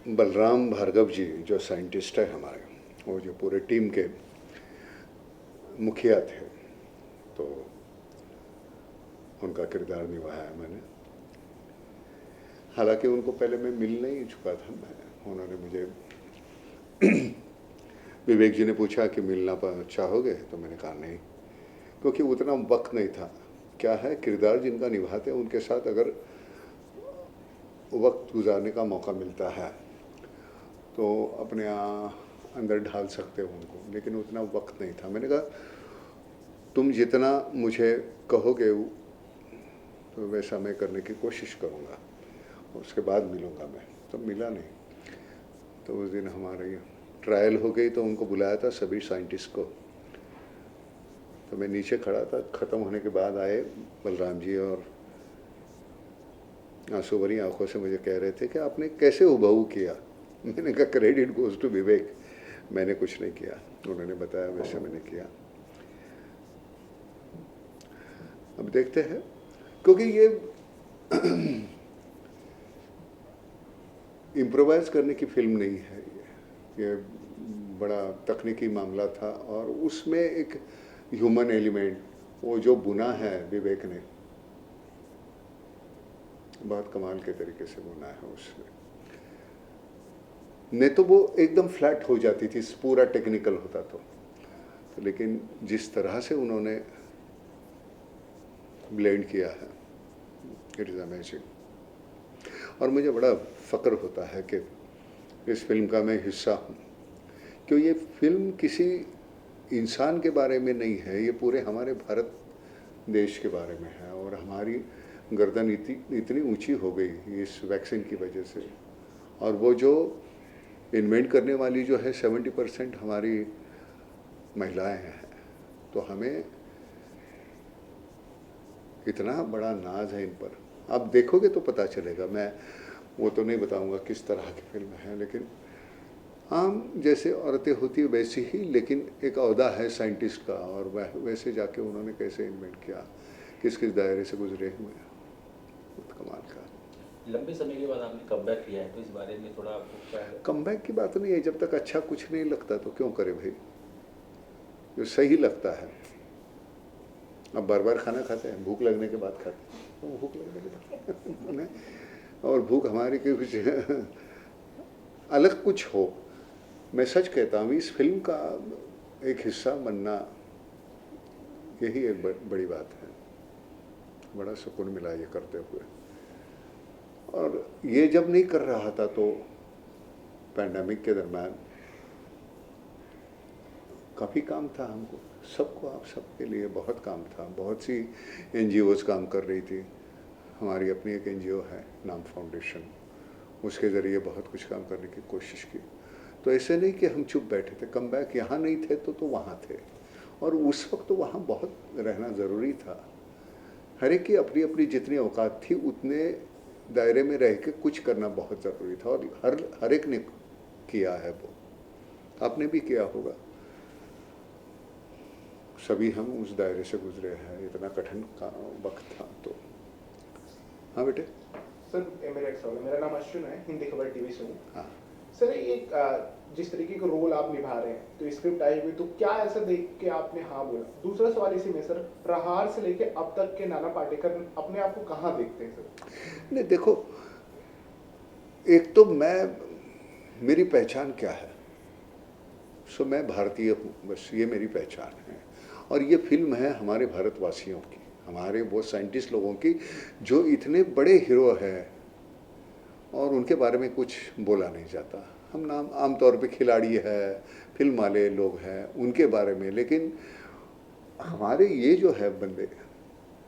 बलराम भार्गव जी जो साइंटिस्ट है हमारे, वो जो पूरे टीम के मुखिया थे, तो उनका किरदार निभाया है मैंने। हालांकि उनको पहले मैं मिल नहीं चुका था, उन्होंने मुझे विवेक जी ने पूछा कि मिलना चाहोगे, तो मैंने कहा नहीं, क्योंकि उतना वक्त नहीं था। क्या है, किरदार जिनका निभाते हैं उनके साथ अगर वक्त गुजारने का मौका मिलता है तो अपने अंदर ढाल सकते हो उनको, लेकिन उतना वक्त नहीं था। मैंने कहा तुम जितना मुझे कहोगे तो वैसा मैं करने की कोशिश करूँगा, उसके बाद मिलूँगा मैं। तो मिला नहीं। तो उस दिन हमारी ट्रायल हो गई, तो उनको बुलाया था सभी साइंटिस्ट को। तो मैं नीचे खड़ा था, ख़त्म होने के बाद आए बलराम जी और आंसू भरी आंखों से मुझे कह रहे थे कि आपने कैसे हुबहू किया। मैंने कहा क्रेडिट गोज़ टू विवेक, मैंने कुछ नहीं किया, उन्होंने बताया वैसे मैंने किया। अब देखते हैं, क्योंकि ये इम्प्रोवाइज़ करने की फिल्म नहीं है, ये बड़ा तकनीकी मामला था और उसमें एक ह्यूमन एलिमेंट, वो जो बुना है विवेक ने, बहुत कमाल के तरीके से बुना है उसने। नहीं तो वो एकदम फ्लैट हो जाती थी, पूरा टेक्निकल होता तो लेकिन जिस तरह से उन्होंने ब्लेंड किया है, इट इज़ अमेजिंग। और मुझे बड़ा फ़क्र होता है कि इस फिल्म का मैं हिस्सा हूँ, क्यों ये फिल्म किसी इंसान के बारे में नहीं है, ये पूरे हमारे भारत देश के बारे में है। और हमारी गर्दन इतनी ऊंची हो गई इस वैक्सीन की वजह से, और वो जो इन्वेंट करने वाली जो है 70% हमारी महिलाएं हैं। तो हमें इतना बड़ा नाज है इन पर। आप देखोगे तो पता चलेगा, मैं वो तो नहीं बताऊंगा किस तरह की फिल्म है, लेकिन आम जैसे औरतें होती है वैसी ही, लेकिन एक ओहदा है साइंटिस्ट का, और वैसे जाके उन्होंने कैसे इन्वेंट किया, किस किस दायरे से गुजरे हुए, बहुत कमाल का। लंबे समय के बाद आपने कमबैक किया है, तो इस बारे में थोड़ा आपको क्या है? कमबैक की बात नहीं है, जब तक अच्छा कुछ नहीं लगता तो क्यों करे भाई, जो सही लगता है। अब बार बार खाना खाते हैं, भूख लगने के बाद खाते हैं, तो भूख लगने के बाद और भूख हमारी के कुछ अलग कुछ हो। मैं सच कहता हूँ, इस फिल्म का एक हिस्सा बनना यही एक बड़ी बात है। बड़ा सुकून मिला ये करते हुए। और ये जब नहीं कर रहा था तो पैंडेमिक के दरम्यान काफ़ी काम था हमको, सबको, आप सबके लिए बहुत काम था। बहुत सी NGOs काम कर रही थी। हमारी अपनी एक NGO है नाम फाउंडेशन, उसके ज़रिए बहुत कुछ काम करने की कोशिश की। तो ऐसे नहीं कि हम चुप बैठे थे। कम बैक यहाँ नहीं थे तो वहाँ थे, और उस वक्त तो वहाँ बहुत रहना ज़रूरी था। हर एक की अपनी अपनी जितनी औकात थी उतने दायरे में रह के कुछ करना बहुत ज़रूरी था, और हर एक ने किया है वो, आपने भी किया होगा। सभी हम उस दायरे से गुजरे हैं, इतना कठिन का वक्त था। तो हाँ बेटे। सर मेरा एक सवाल है, मेरा नाम अश्विन है, हिंदी खबर टीवी से हूँ। हाँ सर एक जिस तरीके का रोल आप निभा रहे हैं, तो स्क्रिप्ट आई हुई, तो क्या ऐसा देख के आपने हाँ बोला? दूसरा सवाल इसी में सर, प्रहार से लेके अब तक के नाना पाटेकर अपने आप को कहाँ देखते हैं सर? नहीं देखो, एक तो मेरी पहचान क्या है, सो मैं भारतीय हूँ, बस ये मेरी पहचान है। और ये फिल्म है हमारे भारतवासियों की, हमारे वो साइंटिस्ट लोगों की जो इतने बड़े हीरो हैं और उनके बारे में कुछ बोला नहीं जाता। हम नाम आमतौर पे खिलाड़ी है, फिल्म वाले लोग हैं उनके बारे में, लेकिन हमारे ये जो है बंदे,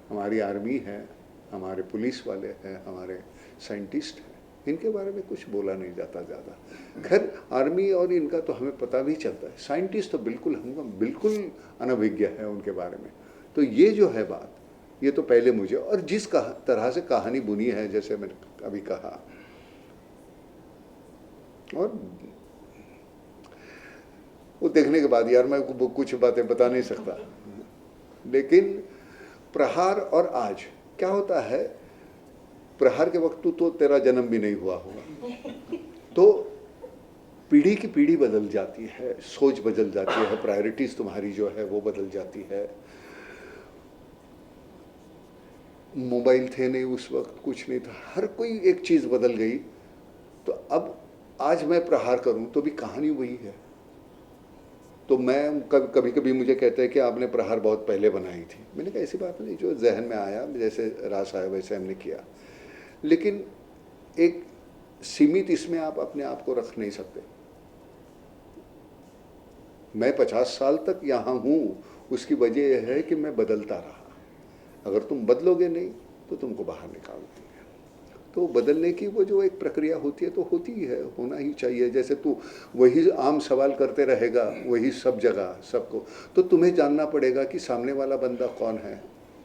हमारी आर्मी है, हमारे पुलिस वाले हैं, हमारे साइंटिस्ट हैं, इनके बारे में कुछ बोला नहीं जाता ज़्यादा। खैर आर्मी और इनका तो हमें पता भी चलता है, साइंटिस्ट तो बिल्कुल हमको बिल्कुल अनभिज्ञ है उनके बारे में। तो ये जो है बात, ये तो पहले मुझे, और जिस तरह से कहानी बुनी है, जैसे मैंने अभी कहा, और वो देखने के बाद यार मैं कुछ बातें बता नहीं सकता। लेकिन प्रहार और आज क्या होता है, प्रहार के वक्त तो तेरा जन्म भी नहीं हुआ होगा, तो पीढ़ी की पीढ़ी बदल जाती है, सोच बदल जाती है, प्रायोरिटीज़ तुम्हारी जो है वो बदल जाती है। मोबाइल थे नहीं उस वक्त, कुछ नहीं था, हर कोई एक चीज़ बदल गई। तो अब आज मैं प्रहार करूं तो भी कहानी वही है। तो मैं कभी कभी मुझे कहते हैं कि आपने प्रहार बहुत पहले बनाई थी। मैंने कहा ऐसी बात नहीं, जो जहन में आया, जैसे रास आया वैसे हमने किया। लेकिन एक सीमित इसमें आप अपने आप को रख नहीं सकते। मैं 50 साल तक यहाँ हूँ, उसकी वजह यह है कि मैं बदलता रहा। अगर तुम बदलोगे नहीं तो तुमको बाहर निकाल देंगे। तो बदलने की वो जो एक प्रक्रिया होती है तो होती ही है, होना ही चाहिए। जैसे तू वही आम सवाल करते रहेगा वही सब जगह सबको, तो तुम्हें जानना पड़ेगा कि सामने वाला बंदा कौन है,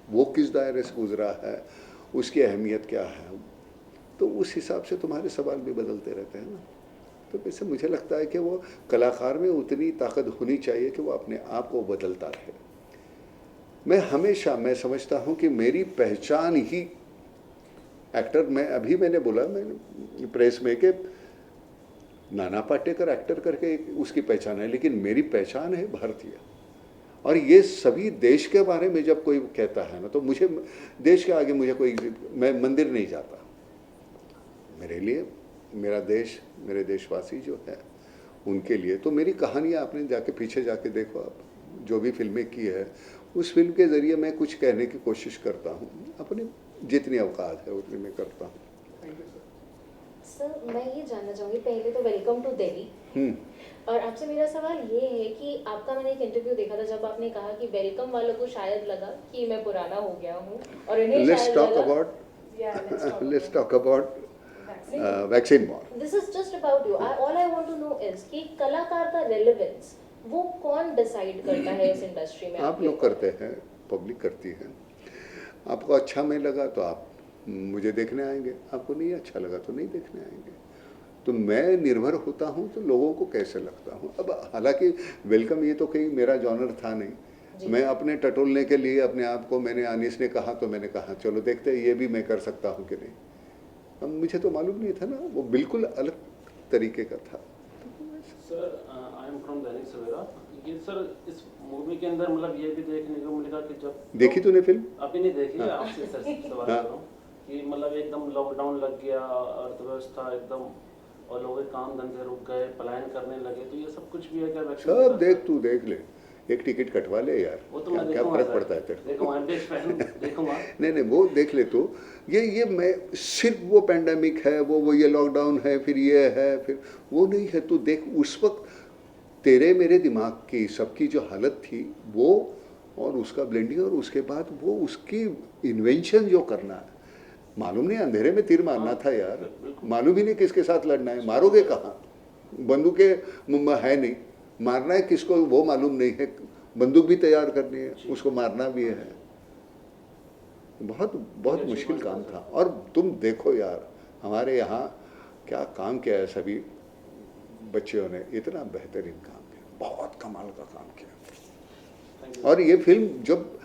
वो किस दायरे से गुजरा है, उसकी अहमियत क्या है। तो उस हिसाब से तुम्हारे सवाल भी बदलते रहते हैं ना। तो वैसे मुझे लगता है कि वो कलाकार में उतनी ताकत होनी चाहिए कि वो अपने आप को बदलता रहे। मैं समझता हूँ कि मेरी पहचान ही एक्टर, मैंने बोला मैंने प्रेस में कि नाना पाटेकर एक्टर करके उसकी पहचान है, लेकिन मेरी पहचान है भारतीय। और ये सभी देश के बारे में जब कोई कहता है ना, तो मुझे देश के आगे मुझे कोई, मैं मंदिर नहीं जाता। मेरे लिए मेरा देश, मेरे देशवासी जो है उनके लिए तो मेरी कहानियाँ आपने जाके पीछे जाके देखो, आप जो भी फिल्में की है उस फिल्म के ज़रिए मैं कुछ कहने की कोशिश करता हूँ, अपनी जितनी औकात है उतनी मैं करता हूँ। थैंक यू सर, मैं ये जानना चाहूँगी, पहले तो वेलकम टू दिल्ली। और आपसे मेरा सवाल ये है कि आपका मैंने एक इंटरव्यू देखा था जब आपने कहा कि वेलकम वालों को शायद लगा कि मैं पुराना हो गया हूँ और इन्हें शायद लगा Let's talk about vaccine war. This is just about you. All I want to know is कि कलाकार का रेलेवेंस वो कौन डिसाइड करता है इस इंडस्ट्री में? आप लोग करते हैं, पब्लिक करती है। आपको अच्छा नहीं लगा तो आप मुझे देखने आएंगे, आपको नहीं अच्छा लगा तो नहीं देखने आएंगे। तो मैं निर्भर होता हूँ तो लोगों को कैसे लगता हूँ। अब हालांकि वेलकम ये तो कहीं मेरा जॉनर था नहीं, मैं अपने टटोलने के लिए अपने आप को, मैंने अनीस ने कहा तो मैंने कहा चलो देखते हैं ये भी मैं कर सकता हूँ कि नहीं। अब मुझे तो मालूम नहीं था ना, वो बिल्कुल अलग तरीके का था। Sir I am from Dainik Savera. ये सर इस मूवी के अंदर मतलब ये भी देखने को मिलेगा कि जब देखी तूने फिल्म? अभी नहीं देखी है, हाँ। आपसे सर सवाल कर रहा हूँ कि मतलब एकदम लॉकडाउन लग गया, अर्थव्यवस्था एकदम, और लोगों के काम धंधे रुक गए, पलायन करने लगे, तो ये सब कुछ भी है क्या वैक्सीन? सब देख, तू देख ले, एक टिकट कटवा ले यार, वो तो क्या, मैं क्या देखूंगा फर्क पड़ता है तेरे को? देखूंगा। नहीं वो देख ले तू। ये मैं सिर्फ वो पैंडेमिक है, वो ये लॉकडाउन है, फिर ये है, फिर वो नहीं है। तू देख उस वक्त तेरे मेरे दिमाग की सबकी जो हालत थी वो, और उसका ब्लेंडिंग, और उसके बाद वो उसकी इन्वेंशन जो करना है, मालूम नहीं अंधेरे में तीर मारना था यार, मालूम ही नहीं किसके साथ लड़ना है, मारोगे कहाँ, बंदूकें है नहीं, मारना है किसको वो मालूम नहीं है, बंदूक भी तैयार करनी है, उसको मारना भी है। बहुत बहुत मुश्किल काम था। और तुम देखो यार हमारे यहाँ क्या काम किया है सभी बच्चियों ने, इतना बेहतरीन काम किया, बहुत कमाल का काम किया। और ये फिल्म जब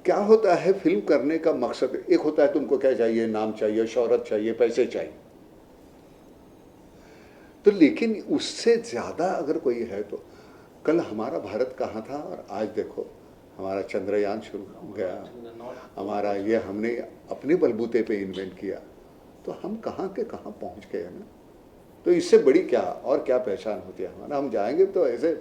क्या होता है, फिल्म करने का मकसद एक होता है, तुमको क्या चाहिए, नाम चाहिए, शोहरत चाहिए, पैसे चाहिए, तो लेकिन उससे ज़्यादा अगर कोई है तो कल हमारा भारत कहाँ था और आज देखो हमारा चंद्रयान शुरू हो गया, हमारा ये हमने अपने बलबूते पे इन्वेंट किया, तो हम कहाँ के कहाँ पहुँच गए ना। तो इससे बड़ी क्या और क्या पहचान होती है हमारा। हम जाएंगे तो ऐसे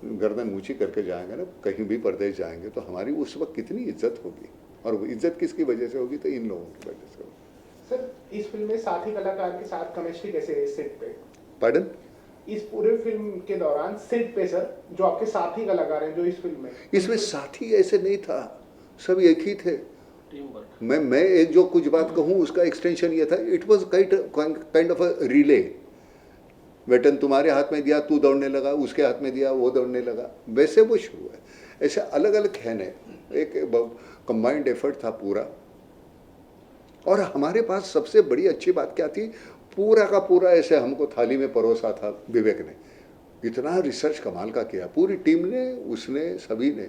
गर्दन ऊंची करके जाएंगे ना, कहीं भी प्रदेश जाएंगे तो हमारी उस वक्त कितनी इज्जत होगी, और वो इज्जत किसकी वजह से होगी, तो इन लोगों की वजह से होगी। सर इस फिल्म में साथी कलाकार के साथ केमिस्ट्री कैसे है सेट पे? पार्डन? इस पूरे फिल्म के दौरान सेट पे सर जो आपके साथी कलाकार हैं जो इस फिल्म में, इसमें साथी ऐसे नहीं था, सब एक ही थे। Team work. मैं एक जो कुछ बात कहूँ उसका एक्सटेंशन ये था, it was kind of a relay. Baton तुम्हारे हाथ में दिया, तू दौड़ने लगा, उसके हाथ में दिया, वो दौड़ने लगा, वैसे वो शुरू है। ऐसे अलग अलग है ने, एक कंबाइंड एफर्ट था पूरा। और हमारे पास सबसे बड़ी अच्छी बात क्या थी, पूरा का पूरा ऐसे हमको थाली में परोसा था विवेक ने, इतना रिसर्च कमाल का किया, पूरी टीम ने, उसने, सभी ने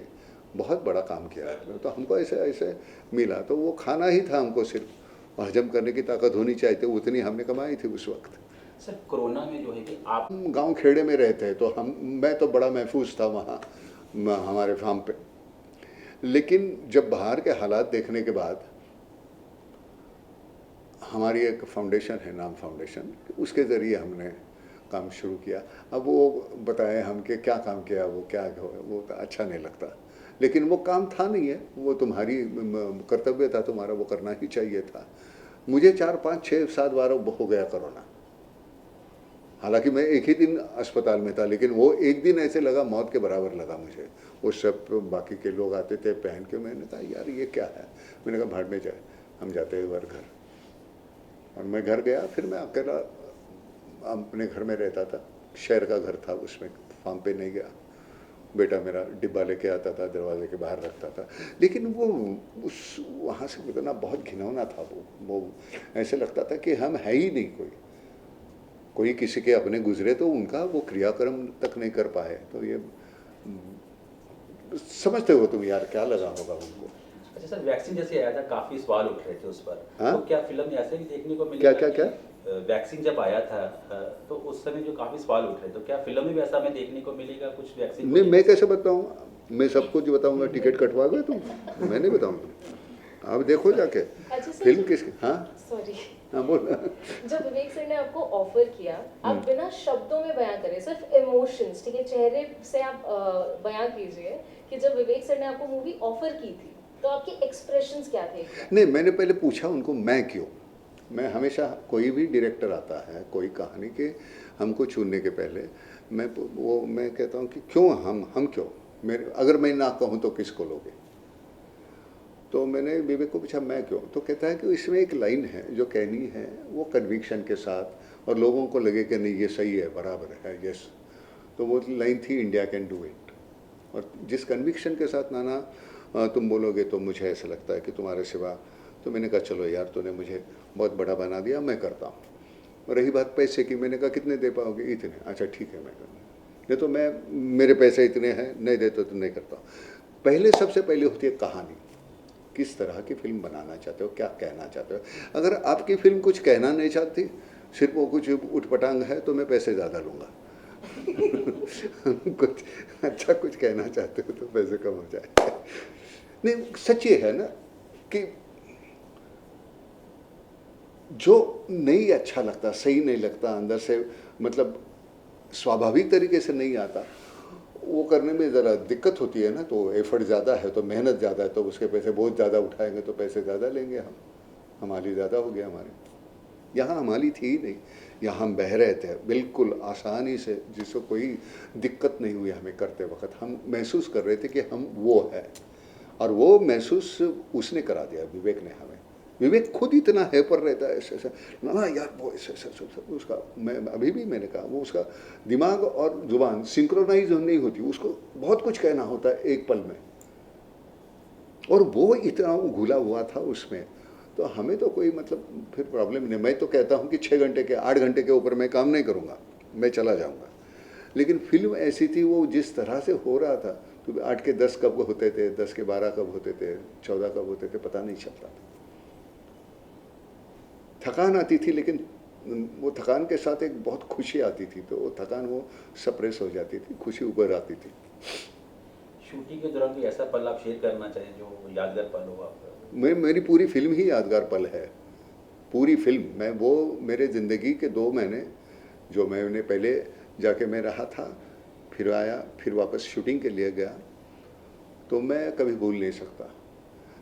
बहुत बड़ा काम किया। तो हमको ऐसे ऐसे मिला, तो वो खाना ही था हमको, सिर्फ हजम करने की ताकत होनी चाहिए थी, उतनी हमने कमाई थी उस वक्त। सर कोरोना में जो है कि आप हम गांव खेड़े में रहते हैं, तो मैं तो बड़ा महफूज था वहाँ हमारे फार्म पे। लेकिन जब बाहर के हालात देखने के बाद हमारी एक फाउंडेशन है, नाम फाउंडेशन, उसके ज़रिए हमने काम शुरू किया। अब वो बताएं हम कि क्या काम किया, वो क्या वो अच्छा नहीं लगता, लेकिन वो काम था नहीं है, वो तुम्हारी कर्तव्य था तुम्हारा, वो करना ही चाहिए था। मुझे 4 5 6 7 बार हो गया कोरोना, हालांकि मैं एक ही दिन अस्पताल में था, लेकिन वो एक दिन ऐसे लगा मौत के बराबर लगा मुझे। वो सब बाकी के लोग आते थे पहन के, मैंने कहा यार ये क्या है, मैंने कहा भाड़ में जाए, हम जाते हैं घर। और मैं घर गया, फिर मैं अकेला अपने घर में रहता था, शहर का घर था, उसमें फार्म पे नहीं गया। बेटा मेरा डिब्बा लेके आता था, दरवाजे के बाहर रखता था। लेकिन वो उस वहाँ से गुजरना बहुत घिनौना था। वो ऐसे लगता था कि हम है ही नहीं, कोई किसी के अपने गुजरे तो उनका वो क्रियाक्रम तक नहीं कर पाए। तो ये समझते हो तुम यार, क्या लगा होगा उनको। अच्छा सर, वैक्सीन जैसे आया था काफी सवाल उठ रहे थे उस पर, हाँ? तो क्या फिल्म में ऐसे भी देखने को मिलेगा? क्या? वैक्सीन जब आया था तो उस समय जो काफी सवाल उठ रहे, तो क्या फिल्म में भी ऐसा हमें देखने को मिलेगा कुछ वैक्सीन? नहीं, मैं कैसे बताऊँ, मैं सबको जो बताऊँगा टिकट कटवा गए तुम, मैं नहीं बताऊँगा, आप देखो जाके अच्छा सर, फिल्म किसकी। हाँ सॉरी, हाँ बोल। जब विवेक सर ने आपको ऑफर किया, आप बिना शब्दों में बयां करें, सिर्फ इमोशंस, ठीक है, चेहरे से आप बयां कीजिए कि जब विवेक सर ने आपको मूवी ऑफर की थी तो आपके एक्सप्रेशंस क्या थे? नहीं, मैंने पहले पूछा उनको मैं क्यों। मैं हमेशा, कोई भी डायरेक्टर आता है कोई कहानी के हमको चुनने के पहले मैं कहता हूँ कि क्यों हम क्यों, मेरे अगर मैं ना कहूँ तो किसको लोगे। तो मैंने विवेक को पूछा मैं क्यों, तो कहता है कि इसमें एक लाइन है जो कहनी है वो कन्विक्शन के साथ, और लोगों को लगे कि नहीं ये सही है, बराबर है, यस। तो वो लाइन थी इंडिया कैन डू इट। और जिस कन्विक्शन के साथ नाना तुम बोलोगे तो मुझे ऐसा लगता है कि तुम्हारे सिवा, तो मैंने कहा चलो यार तूने मुझे बहुत बड़ा बना दिया, मैं करता हूँ। रही बात पैसे की, मैंने कहा कितने दे पाओगे, इतने, अच्छा ठीक है मैं करता, नहीं तो मेरे पैसे इतने हैं, नहीं देते तो नहीं करता। पहले सबसे पहले होती है कहानी, किस तरह की फिल्म बनाना चाहते हो, क्या कहना चाहते हो। अगर आपकी फिल्म कुछ कहना नहीं चाहती, सिर्फ वो कुछ उठपटांग है, तो मैं पैसे ज़्यादा लूँगा। कुछ अच्छा कुछ कहना चाहते हो तो पैसे कम हो जाए। नहीं, सच ये है ना कि जो नहीं अच्छा लगता, सही नहीं लगता, अंदर से मतलब स्वाभाविक तरीके से नहीं आता, वो करने में ज़रा दिक्कत होती है ना। तो एफर्ट ज़्यादा है तो मेहनत ज़्यादा है, तो उसके पैसे बहुत ज़्यादा उठाएंगे तो पैसे ज़्यादा लेंगे हम, हमारी ज़्यादा हो गया हमारे। यहाँ हमारी थी ही नहीं, यहाँ हम बह रहे थे बिल्कुल आसानी से, जिसको कोई दिक्कत नहीं हुई हमें करते वक्त। हम महसूस कर रहे थे कि हम वो है, और वो महसूस उसने करा दिया, विवेक ने हमें। विवेक खुद इतना हैपर रहता है ऐसे ऐसे, ना यार वो ऐसे उसका, मैं अभी भी मैंने कहा, वो उसका दिमाग और जुबान सिंक्रोनाइज नहीं होती, उसको बहुत कुछ कहना होता है एक पल में, और वो इतना घुला हुआ था उसमें। तो हमें तो कोई मतलब फिर प्रॉब्लम नहीं। मैं तो कहता हूँ कि 6 घंटे के 8 घंटे के ऊपर मैं काम नहीं करूँगा, मैं चला जाऊँगा। लेकिन फिल्म ऐसी थी, वो जिस तरह से हो रहा था, तो 8 के 10 कब होते थे, 10 के 12 कब होते थे, 14 कब होते थे, पता नहीं चलता था। थकान आती थी, लेकिन वो थकान के साथ एक बहुत खुशी आती थी, तो वो थकान वो सप्रेस हो जाती थी, खुशी उभर आती थी। शूटिंग के दौरान कोई ऐसा पल आप शेयर करना चाहें जो यादगार पल हो आपका? मेरी पूरी फिल्म ही यादगार पल है, पूरी फिल्म। मैं वो मेरे ज़िंदगी के 2 महीने जो मैंने पहले जाके मैं रहा था, फिर आया, फिर वापस शूटिंग के लिए गया, तो मैं कभी भूल नहीं सकता।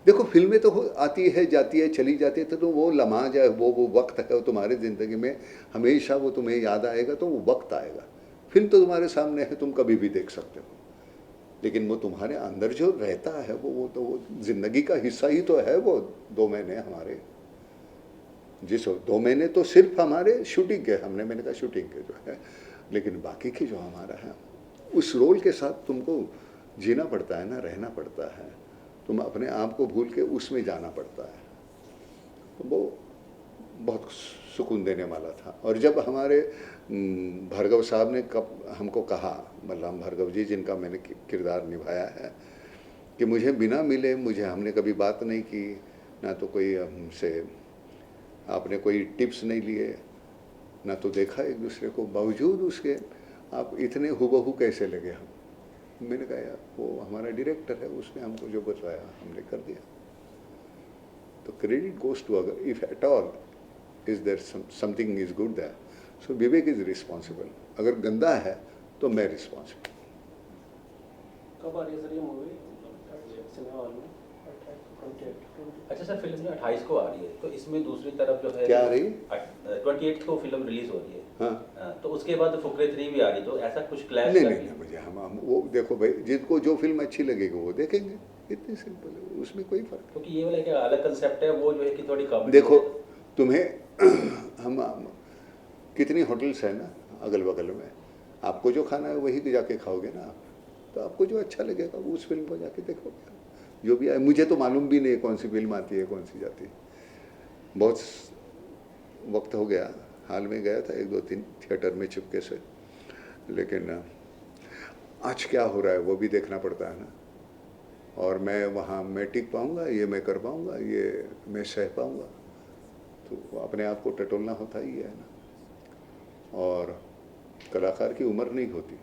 देखो फिल्में तो आती है जाती है चली जाती है, तो वो लम्हा जो वो वक्त है, वो तुम्हारे ज़िंदगी में हमेशा वो तुम्हें याद आएगा, तो वो वक्त आएगा। फिल्म तो तुम्हारे सामने है, तुम कभी भी देख सकते हो, लेकिन वो तुम्हारे अंदर जो रहता है वो ज़िंदगी का हिस्सा ही तो है। वो 2 महीने हमारे, जिस 2 महीने तो सिर्फ हमारे शूटिंग के, मैंने कहा शूटिंग के जो है, लेकिन बाकी की जो हमारा है, उस रोल के साथ तुमको जीना पड़ता है ना, रहना पड़ता है, तुम अपने आप को भूल के उसमें जाना पड़ता है। तो वो बहुत सुकून देने वाला था। और जब हमारे भार्गव साहब ने कब हमको कहा, बलराम भार्गव जी जिनका मैंने किरदार निभाया है, कि मुझे बिना मिले, हमने कभी बात नहीं की, ना तो कोई हमसे आपने कोई टिप्स नहीं लिए, ना तो देखा एक दूसरे को, बावजूद उसके आप इतने हुबहू कैसे लगे हम? मैंने कहा यार वो हमारा डायरेक्टर है, उसने हमको जो बताया हमने कर दिया। तो क्रेडिट गोज टू, अगर if at all is there something is good there, so Vivek is responsible. अगर गंदा है तो मैं रिस्पॉन्सिबल। कब आ रही है सर ये मूवी सिनेमा हॉल में? अच्छा सर, फिल्म जो 28 को आ रही है, तो इसमें दूसरी तरफ जो है क्या आ रही? 28 को फिल्म रिलीज हो रही है। हाँ तो उसके बाद फुकरे 3 भी आ रही है, तो ऐसा कुछ क्लैश नहीं नहीं नहीं, मुझे हम वो देखो भाई, जिसको जो फिल्म अच्छी लगेगी वो देखेंगे, इतनी सिंपल है, उसमें कोई फर्क क्योंकि ये वाला क्या अलग कंसेप्ट है, वो जो है कि थोड़ी कॉमेडी देखो तुम्हें हम कितनी होटल्स है ना अगल बगल में, आपको जो खाना है वही जाके खाओगे ना आप, तो आपको जो अच्छा लगेगा वो उस फिल्म को जाके देखोगे। जो भी आए, मुझे तो मालूम भी नहीं कौन सी फिल्म आती है कौन सी जाती है। बहुत वक्त हो गया, हाल में गया था 1-2-3 थिएटर में चुपके से, लेकिन आज क्या हो रहा है वो भी देखना पड़ता है ना। और मैं वहाँ मैं टिक पाऊँगा, ये मैं कर पाऊँगा, ये मैं सह पाऊँगा, तो अपने आप को टटोलना होता ही है ना। और कलाकार की उम्र नहीं होती,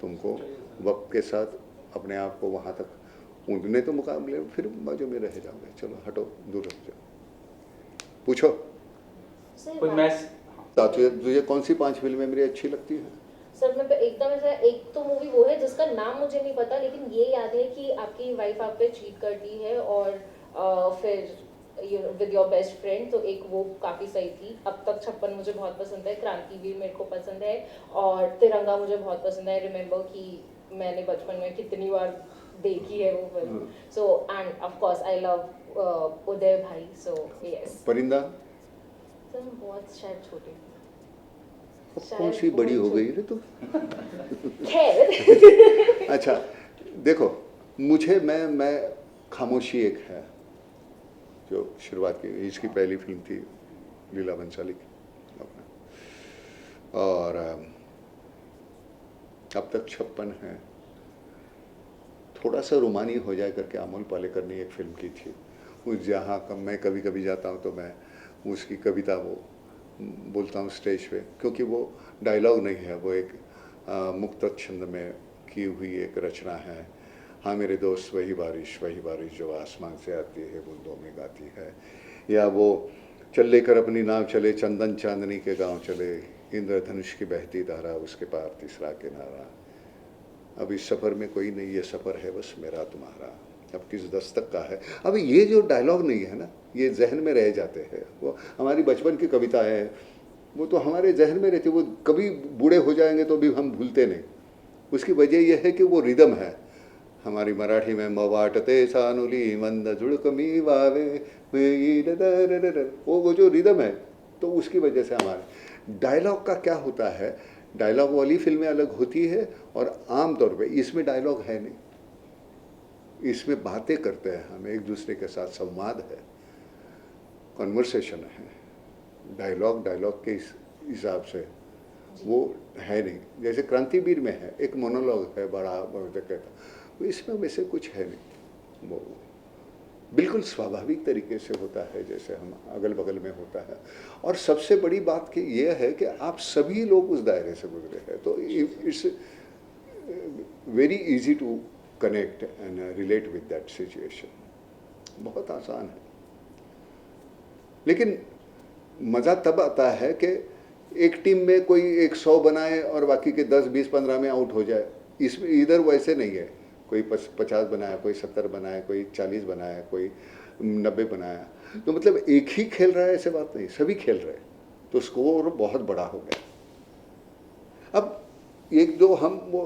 तुमको वक्त के साथ अपने आप को वहाँ तक ऊँटने तो मुकाबले फिर बाजू में रह जाओगे। चलो हटो, दूर हट जाओ। पूछो सर कोई मैच। तुझे कौन सी 5 फिल्में मेरी अच्छी लगती हैं? सर मैं एकदम ऐसा, एक तो मूवी वो है जिसका नाम मुझे नहीं पता, लेकिन ये याद है कि आपकी वाइफ आप पे चीट करती है और फिर विद योर बेस्ट फ्रेंड, तो एक वो काफ़ी सही थी। अब तक 56 मुझे बहुत पसंद है, क्रांतिवीर मेरे को पसंद है, और तिरंगा मुझे बहुत पसंद है। रिमेंबर कि मैंने बचपन में कितनी बार देखी है वो film. So and of course I love Uday भाई, सो यस। परिंदा सर मैं बहुत शायद छोटी थी। कौन सी बड़ी हो गई रे तू? खैर अच्छा देखो, मुझे मैं खामोशी एक है जो शुरुआत की, इसकी पहली फिल्म थी लीला भंसाली की अपना, और अब तक 56 है। थोड़ा सा रोमानी हो जाए करके अमोल पालेकर ने एक फिल्म की थी, उस जहाँ का मैं कभी कभी जाता हूँ तो मैं उसकी कविता वो बोलता हूँ स्टेज पे, क्योंकि वो डायलॉग नहीं है, वो एक मुक्त छंद में की हुई एक रचना है। हाँ मेरे दोस्त वही बारिश जो आसमान से आती है बूंदों में गाती है, या वो चल लेकर अपनी नाव चले चंदन चांदनी के गांव चले, इंद्रधनुष की बहती धारा उसके पार तीसरा किनारा, अब इस सफ़र में कोई नहीं, ये सफ़र है बस मेरा तुम्हारा, अब किस दस्तक का है। अब ये जो डायलॉग नहीं है ना, ये जहन में रह जाते हैं। वो हमारी बचपन की कविता है, वो तो हमारे जहन में रहती, वो कभी बूढ़े हो जाएंगे तो भी हम भूलते नहीं। उसकी वजह यह है कि वो रिदम है। हमारी मराठी में मवाटते सानुली मंद जुड़कमी वावे, वो जो रिदम है, तो उसकी वजह से हमारे डायलॉग का क्या होता है, डायलॉग वाली फिल्में अलग होती है, और आम तौर पे इसमें डायलॉग है नहीं, इसमें बातें करते हैं हम एक दूसरे के साथ, संवाद है, कन्वर्सेशन है। डायलॉग के हिसाब से वो है नहीं। जैसे क्रांतिवीर में है, एक मोनोलॉग है बड़ा कहता, इसमें वैसे कुछ है नहीं, वो बिल्कुल स्वाभाविक तरीके से होता है जैसे हम अगल बगल में होता है। और सबसे बड़ी बात की ये है कि आप सभी लोग उस दायरे से गुजरे हैं, तो it's very easy to connect and relate with that situation. बहुत आसान है, लेकिन मज़ा तब आता है कि एक टीम में कोई 100 बनाए और बाकी के 10, 20, 15 में आउट हो जाए। इसमें इधर वैसे नहीं है, कोई 50 बनाया, कोई 70 बनाया, कोई 40 बनाया, कोई 90 बनाया, तो मतलब एक ही खेल रहा है ऐसे बात नहीं, सभी खेल रहे हैं, तो स्कोर बहुत बड़ा हो गया। अब एक दो हम वो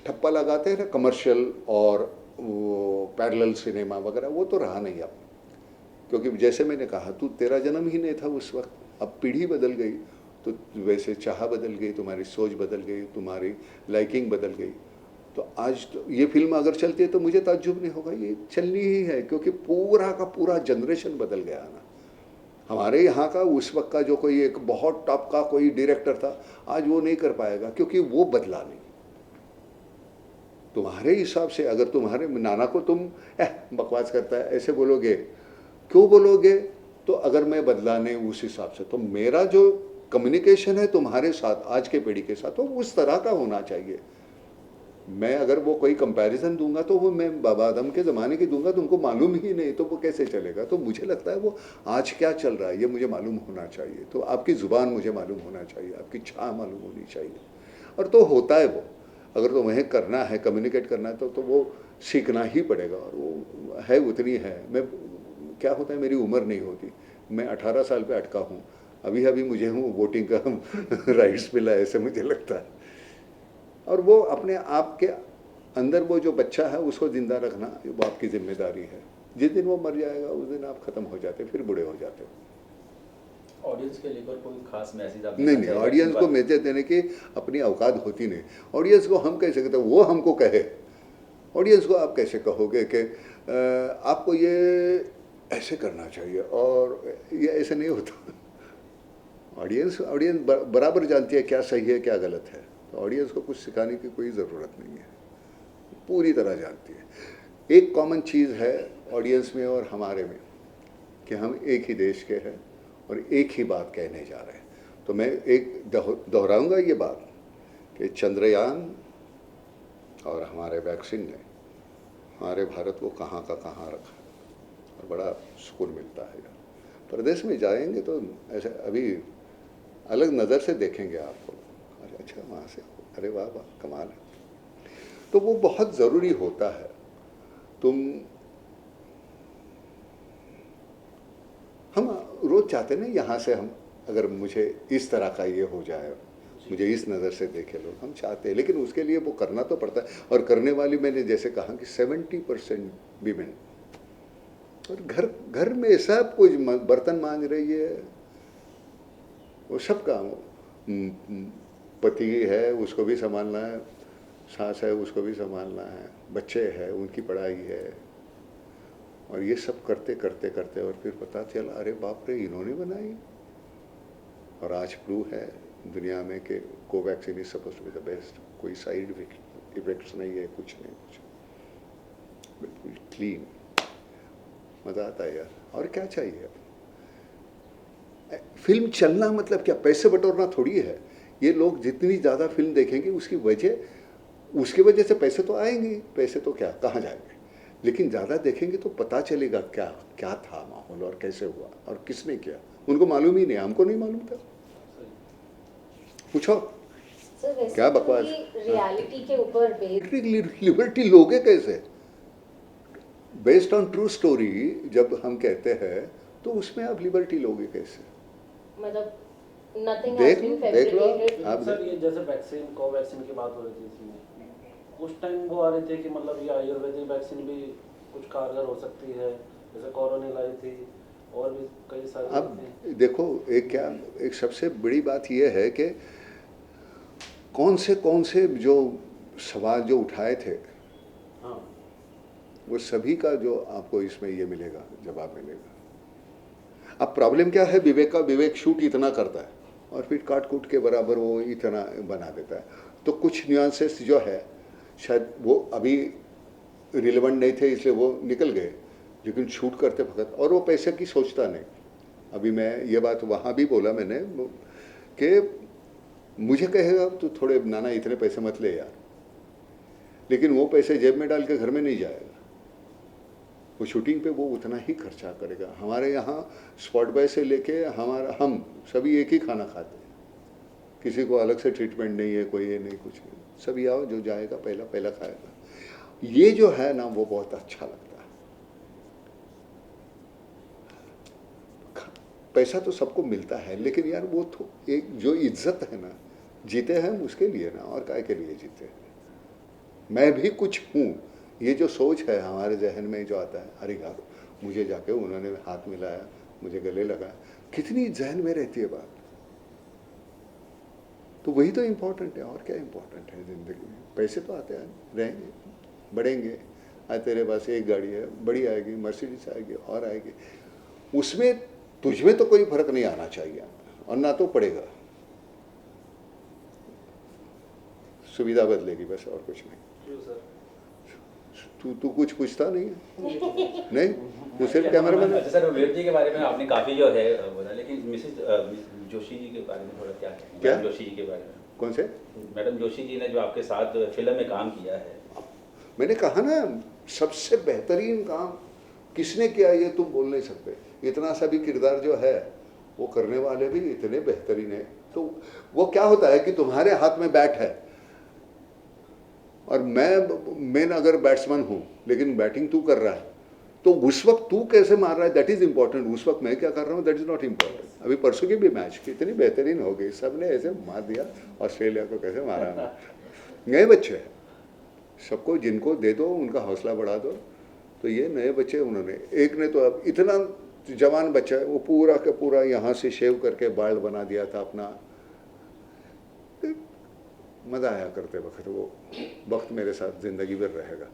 ठप्पा लगाते हैं ना कमर्शियल और वो पैरेलल सिनेमा वगैरह, वो तो रहा नहीं अब, क्योंकि जैसे मैंने कहा तू तेरा जन्म ही नहीं था उस वक्त। अब पीढ़ी बदल गई, तो वैसे चाह बदल गई, तुम्हारी सोच बदल गई, तुम्हारी लाइकिंग बदल गई। तो आज तो ये फिल्म अगर चलती है तो मुझे ताज्जुब नहीं होगा, ये चलनी ही है, क्योंकि पूरा का पूरा जनरेशन बदल गया ना। हमारे यहाँ का उस वक्त का जो कोई एक बहुत टॉप का कोई डायरेक्टर था, आज वो नहीं कर पाएगा, क्योंकि वो बदला नहीं। तुम्हारे हिसाब से अगर तुम्हारे नाना को तुम बकवास करता है ऐसे बोलोगे, क्यों बोलोगे? तो अगर मैं बदला नहीं उस हिसाब से, तो मेरा जो कम्युनिकेशन है तुम्हारे साथ, आज के पीढ़ी के साथ, तो उस तरह का होना चाहिए। मैं अगर वो कोई कंपैरिजन दूंगा तो वो मैं बाबा आदम के ज़माने की दूंगा तो उनको मालूम ही नहीं, तो वो कैसे चलेगा। तो मुझे लगता है वो आज क्या चल रहा है ये मुझे मालूम होना चाहिए। तो आपकी ज़ुबान मुझे मालूम होना चाहिए, आपकी छाह मालूम होनी चाहिए, और तो होता है वो। अगर तो वह करना है, कम्युनिकेट करना है, तो वो सीखना ही पड़ेगा, और वो है उतनी है। मैं क्या होता है, मेरी उम्र नहीं होती, मैं 18 साल पे अटका हूँ, अभी अभी मुझे वोटिंग का राइट्स मिला है, ऐसे मुझे लगता है। और वो अपने आप के अंदर वो जो बच्चा है उसको ज़िंदा रखना वो आपकी जिम्मेदारी है। जिस दिन वो मर जाएगा उस दिन आप ख़त्म हो जाते, फिर बूढ़े हो जाते हो। ऑडियंस के लिए कोई खास मैसेज आप नहीं नहीं, ऑडियंस को मैसेज देने की अपनी औकात होती नहीं। ऑडियंस को हम कैसे कहते हैं, वो हमको कहे। ऑडियंस को आप कैसे कहोगे कि आपको ये ऐसे करना चाहिए, और ये ऐसे नहीं होता। ऑडियंस बराबर जानती है क्या सही है क्या गलत है, तो ऑडियंस को कुछ सिखाने की कोई ज़रूरत नहीं है, पूरी तरह जानती है। एक कॉमन चीज़ है ऑडियंस में और हमारे में कि हम एक ही देश के हैं और एक ही बात कहने जा रहे हैं। तो मैं एक दोहराऊंगा ये बात कि चंद्रयान और हमारे वैक्सीन ने हमारे भारत को कहाँ का कहाँ रखा, और बड़ा सुकून मिलता है। प्रदेश में जाएंगे तो ऐसे अभी अलग नज़र से देखेंगे आपको, अरे अच्छा वहाँ से, अरे वाह वाह कमाल है। तो वो बहुत ज़रूरी होता है। हम रोज़ चाहते ना यहाँ से, हम अगर मुझे इस तरह का ये हो जाए, मुझे इस नज़र से देखे लोग, हम चाहते हैं, लेकिन उसके लिए वो करना तो पड़ता है। और करने वाली मैंने जैसे कहा कि 70% वीमेन, और घर में सब कुछ, बर्तन मांज रही है, वो सब काम, पति है उसको भी संभालना है, सास है उसको भी संभालना है, बच्चे हैं उनकी पढ़ाई है, और ये सब करते करते करते और फिर पता चला अरे बाप रे इन्होंने बनाई। और आज प्रूव है दुनिया में कि Covaxin is supposed to be the best, कोई साइड इफेक्ट्स नहीं है, कुछ नहीं, कुछ बिल्कुल क्लीन, मज़ा आता है यार। और क्या चाहिए, फिल्म चलना मतलब क्या, पैसे बटोरना थोड़ी है। ये लोग जितनी ज़्यादा फिल्म देखेंगे उसकी वजह से पैसे तो आएंगे, पैसे तो क्या कहाँ जाएंगे, लेकिन ज़्यादा देखेंगे तो पता चलेगा क्या क्या था माहौल और कैसे हुआ और किसने किया। उनको मालूम ही नहीं, हमको नहीं मालूम था। पूछो क्या बकवास, रियलिटी के ऊपर लिबर्टी लोगे कैसे, बेस्ड ऑन ट्रू स्टोरी जब हम कहते हैं तो उसमें आप लिबर्टी लोगे कैसे, मतलब nothing देख has been देख लो fabricated. आप सर ये जैसे वैक्सीन कोवैक्सीन की बात हो रही थी इसमें, उस टाइम वो आ रहे थे कि मतलब ये आयुर्वेदिक वैक्सीन भी कुछ कारगर हो सकती है, जैसे कोरोना लाई थी और भी कई सारी। अब देखो एक सबसे बड़ी बात ये है कि कौन से जो सवाल जो उठाए थे, हाँ वो सभी का जो आपको इसमें ये मिलेगा, जवाब मिलेगा। अब प्रॉब्लम क्या है, विवेक शूट इतना करता है और फिर काट कूट के बराबर वो इतना बना देता है। तो कुछ न्यूआंसेस जो है शायद वो अभी रिलेवेंट नहीं थे इसलिए वो निकल गए, लेकिन शूट करते वक्त, और वो पैसे की सोचता नहीं। अभी मैं ये बात वहाँ भी बोला मैंने कि मुझे कहेगा तो थोड़े नाना इतने पैसे मत ले यार, लेकिन वो पैसे जेब में डाल के घर में नहीं जाएगा, वो शूटिंग पे वो उतना ही खर्चा करेगा। हमारे यहाँ स्पॉट बॉय से लेके हम सभी एक ही खाना खाते हैं, किसी को अलग से ट्रीटमेंट नहीं है, कोई ये नहीं, कुछ नहीं, सभी आओ जो जाएगा पहला खाएगा। ये जो है ना वो बहुत अच्छा लगता है। पैसा तो सबको मिलता है, लेकिन यार वो तो एक जो इज्जत है ना, जीते हैं हम उसके लिए ना, और काय के लिए जीते हैं। मैं भी कुछ हूँ, ये जो सोच है हमारे जहन में जो आता है, अरे यार मुझे जाके उन्होंने हाथ मिलाया, मुझे गले लगाया, कितनी जहन में रहती है बात। तो वही तो इम्पोर्टेंट है, और क्या इम्पोर्टेंट है ज़िंदगी में। पैसे तो आते हैं, रहेंगे, बढ़ेंगे। आज तेरे पास एक गाड़ी है, बड़ी आएगी, मर्सिडीज आएगी और आएगी, उसमें तुझमें तो कोई फर्क नहीं आना चाहिए, और ना तो पड़ेगा। सुविधा बदलेगी बस, और कुछ नहीं। क्यों सर? तू कुछ पूछता नहीं है? नहीं, तू सिर्फ कैमरामैन है। अच्छा सर, वेब जी के बारे में आपने काफ़ी जो है बोला, लेकिन जोशी जी के बारे में थोड़ा क्या कहेंगे? क्या? मैडम जोशी जी के बारे में। कौन से? मैडम जोशी जी ने जो आपके साथ फिल्म में काम किया है। मैंने कहा ना, सबसे बेहतरीन काम किसने किया ये तुम बोल नहीं सकते। इतना सा भी किरदार जो है वो करने वाले भी इतने बेहतरीन है। तो वो क्या होता है कि तुम्हारे हाथ में बैट है और मैं अगर बैट्समैन हूँ लेकिन बैटिंग तू कर रहा है, तो उस वक्त तू कैसे मार रहा है दैट इज इंपॉर्टेंट। उस वक्त मैं क्या कर रहा हूँ दैट इज नॉट इम्पॉर्टेंट। अभी परसों की भी मैच इतनी बेहतरीन हो गई, सब ने ऐसे मार दिया, ऑस्ट्रेलिया को कैसे मारा। नए बच्चे हैं, सबको जिनको दे दो उनका हौसला बढ़ा दो। तो ये नए बच्चे, उन्होंने एक ने तो अब इतना जवान बच्चा है, वो पूरा का पूरा यहाँ से शेव करके बाल बना दिया था अपना। मज़ा आया करते वक्त, वो वक्त मेरे साथ ज़िंदगी भर रहेगा।